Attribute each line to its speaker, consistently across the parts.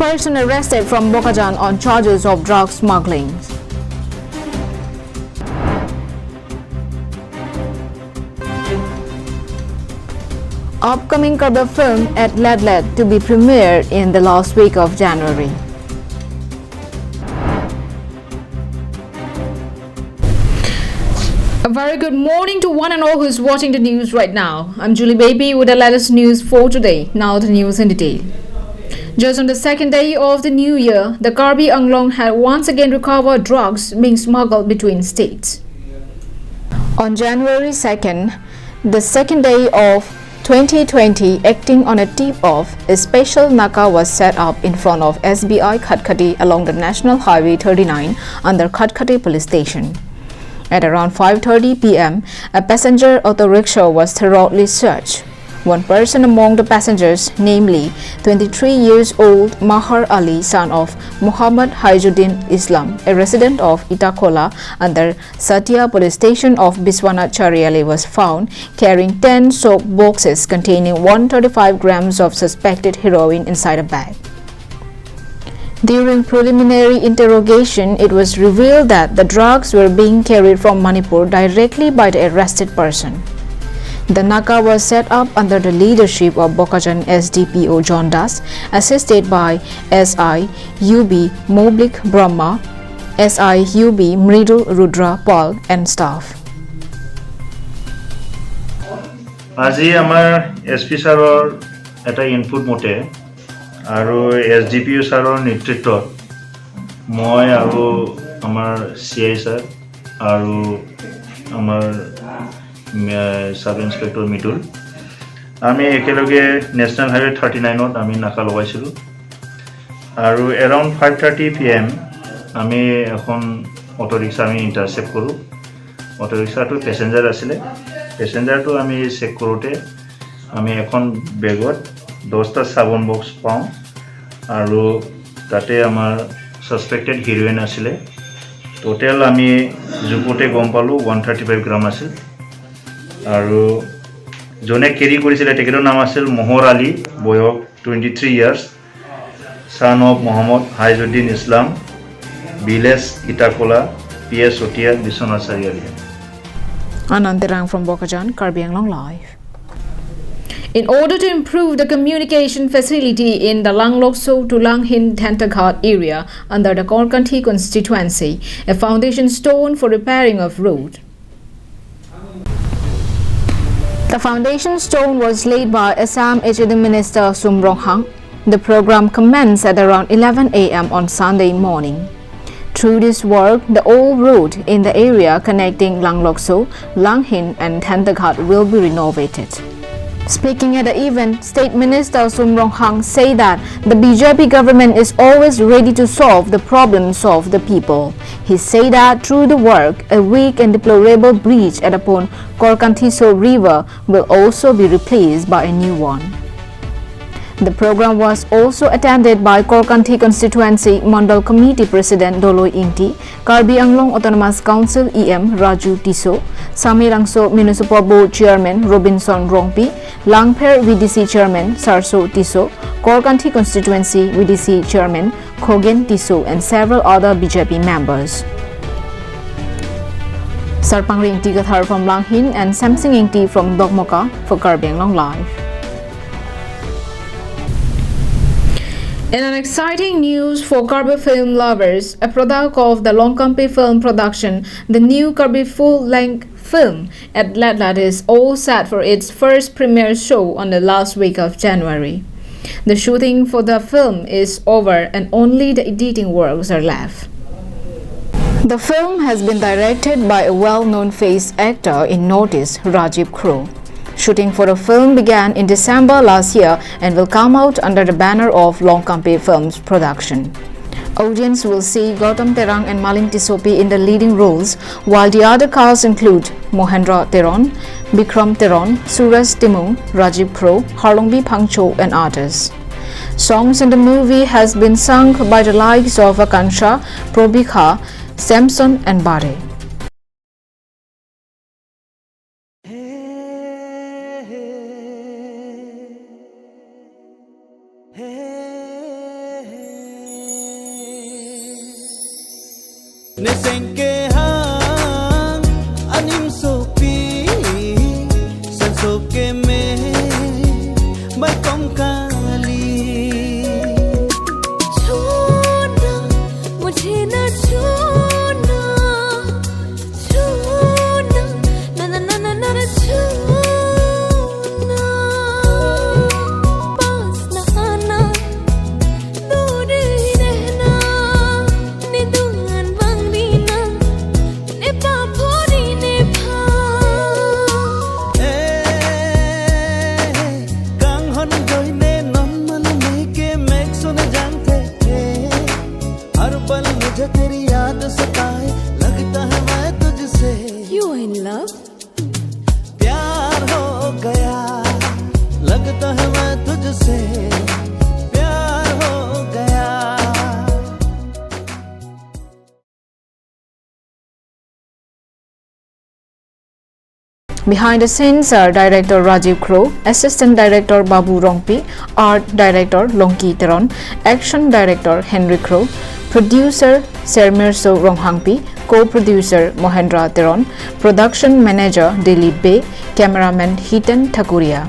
Speaker 1: person arrested from Bokajjan on charges of drug smuggling. Upcoming Kabir film at Ladled to be premiered in the last week of January. A very good morning to one and all who is watching the news right now. I'm Julie Baby with the latest news for today. Now the news in detail. Just on the second day of the new year, the Karbi Anglong had once again recovered drugs being smuggled between states. On January 2nd, the second day of 2020, acting on a tip-off, a special Naka was set up in front of SBI Khatkati along the National Highway 39 under Khatkati Police Station. At around 5:30 p.m., a passenger auto rickshaw was thoroughly searched. One person among the passengers, namely 23 years old Mahar Ali, son of Muhammad Haijuddin Islam, a resident of Itakola under Satya Police Station of Biswanath Chariali, was found carrying 10 soap boxes containing 135 grams of suspected heroin inside a bag. During preliminary interrogation, it was revealed that the drugs were being carried from Manipur directly by the arrested person. The Naka was set up under the leadership of Bokajjan SDPO John Das, assisted by SI UB Moblik Brahma, SI UB Mridul Rudra Paul and staff.
Speaker 2: আজি আমাৰ SP সাৰৰ এটা input মতে আৰু SDPO সাৰৰ নেতৃত্বত মই আৰু আমাৰ সিআই স্যাৰ আৰু আমাৰ সাব ইন্সপেক্টৰ মিতুল আমি একেলগে ন্যাশনাল হাইৱে 39ত আমি নাকা লগাইছিলোঁ আৰু এৰাউণ্ড 5:30 PM আমি এখন অটো ৰিক্সা আমি ইণ্টাৰচেপ্ট কৰোঁ অটো ৰিক্সাটো পেছেঞ্জাৰ আছিলে পেছেঞ্জাৰটো আমি চেক কৰোঁতে আমি এখন বেগত 10টা সাবন বক্স পাওঁ আৰু তাতে আমাৰ সাসপেক্টেড হিৰোইন আছিলে টোটাল আমি জুপতে গম পালোঁ 135 গ্ৰাম আছিল আৰু জনে কেৰি কৰিছিলে তেখেতৰ নাম আছিল মহৰ আলী বয়স 23 years son of Muhammad Haijuddin Islam Biles Itakola PS Otia Biswanath Chariali.
Speaker 1: Anantirang from Bokajjan, Karbi Anglong Live. In order to improve the communication facility in the Langlokso to Langhin Thantaghat area under the Korkanthi constituency, a foundation stone for repairing of road. The foundation stone was laid by Assam HOD Minister Sumrong Hang. The program commenced at around 11 a.m. on Sunday morning. Through this work, the old road in the area connecting Langlokso, Langhin and Thantaghat will be renovated. Speaking at the event, State Minister Sumrong Hang said that the BJP government is always ready to solve the problems of the people. He said that through the work, a weak and deplorable bridge at upon Korkanthiso River will also be replaced by a new one. The program was also attended by Korkanthi Constituency Mandal Committee President Doloi Ingti, Karbi Anglong Autonomous Council EM Raju Tiso, Samirangso Municipal Board Chairman Robinson Rongpi, Langpher VDC Chairman Sarso Tiso, Korkanthi Constituency VDC Chairman Khogen Tiso and several other BJP members. Sarpangri Ingti Gathar from Langhin and Samsing Ingti from Dokmoka for Karbi Anglong Live. In an exciting news for Karbi film lovers, a product of the Longkampi Film Production, the new Karbi full-length film at Ladled is all set for its first premiere show on the last week of January. The shooting for the film is over and only the editing works are left. The film has been directed by a well-known face actor in Northeast, Rajiv Crow. Shooting for the film began in December last year and will come out under the banner of Longkampi Films Production. Audience will see Gautam Terang and Malin Tisopi in the leading roles, while the other cast include Mohendra Teron, Bikram Teron, Suresh Timung, Rajiv Crow, Harlongbi Pangcho and others. Songs in the movie has been sung by the likes of Akansha, Probikha, Samson and Bare.
Speaker 3: Nesengke hang anim sopi san soke me mai kong kali
Speaker 4: छोड़ना मुझे न छोड़ना छोड़ना ना ना ना ना ना छोड़ना पास न आना दूर ही रहना ने दुआन वांगनी ना ने पापोरी ने भा
Speaker 3: gang hon goi ne non man me ke mek sun जानते थे हर पल मुझे तेरी याद सताए लगता है मैं तुझसे
Speaker 4: You in love?
Speaker 3: प्यार हो गया लगता है मैं तुझसे प्यार हो गया
Speaker 1: Behind the scenes are director Rajiv Crow, assistant director Babu Rongpi, art director Longki Teron, action director Henry Crow, producer Sermirso Ronghangpi, co-producer Mohendra Teron, production manager Dilip Bey, cameraman Hitan Thakuria.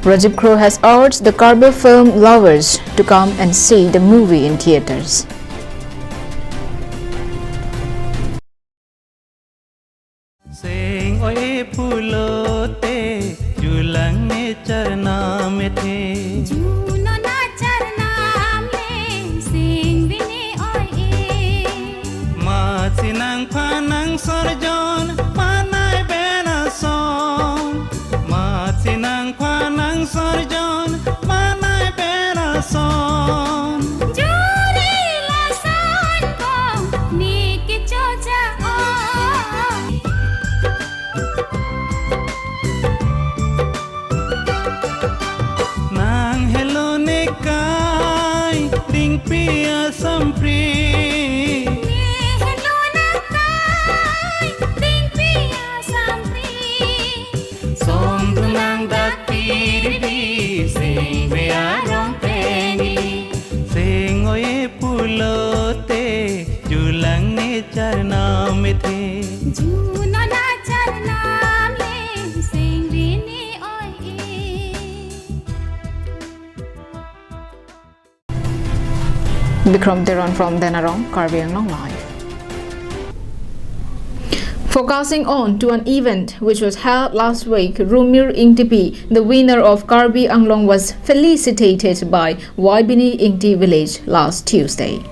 Speaker 1: Rajiv Crow has urged the Karbi film lovers to come and see the movie in theaters.
Speaker 3: Seng ओए फूलोते जुलंगे चरना में थे
Speaker 4: Juno na charna me sing bini oi
Speaker 3: माचिनांग फानांग surgeon मानाय बेना song माचिनांग फानांग surgeon मानाय बेना song
Speaker 4: Juri la san ko ni ki choja oi
Speaker 3: nang hello ne kai ding pia sampri
Speaker 4: hello na kai ding pia sampri
Speaker 3: song tunang dak piri sing be arong peni sing oye pulote julang ne charna me the
Speaker 4: Juno na charna me sing bini oi
Speaker 1: Bikram Teron from Denarong, Karbi Anglong Live. Focusing on to an event which was held last week, Rumir Ingtipi, the winner of Karbi Anglong, was felicitated by Waibini Ingti village last Tuesday.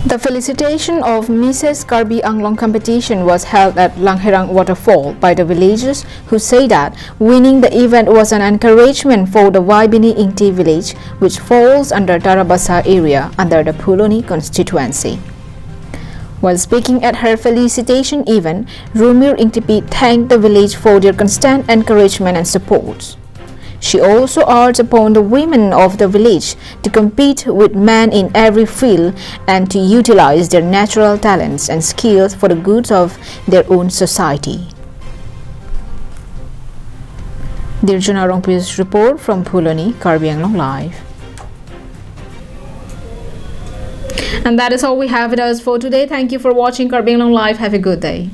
Speaker 1: The felicitation of Mrs. Karbi Anglong competition was held at Langherang Waterfall by the villagers, who say that winning the event was an encouragement for the Waibini Ingti village, which falls under Tarabasa area under the Puloni constituency. While speaking at her felicitation event, Rumir Ingtipi thanked the village for their constant encouragement and support. She also urged upon the women of the village to compete with men in every field and to utilize their natural talents and skills for the good of their own society. Dirjana Rongpi's report from Puloni, Karbi Anglong Live. And that is all we have with us for today. Thank you for watching Karbi Anglong Live. Have a good day.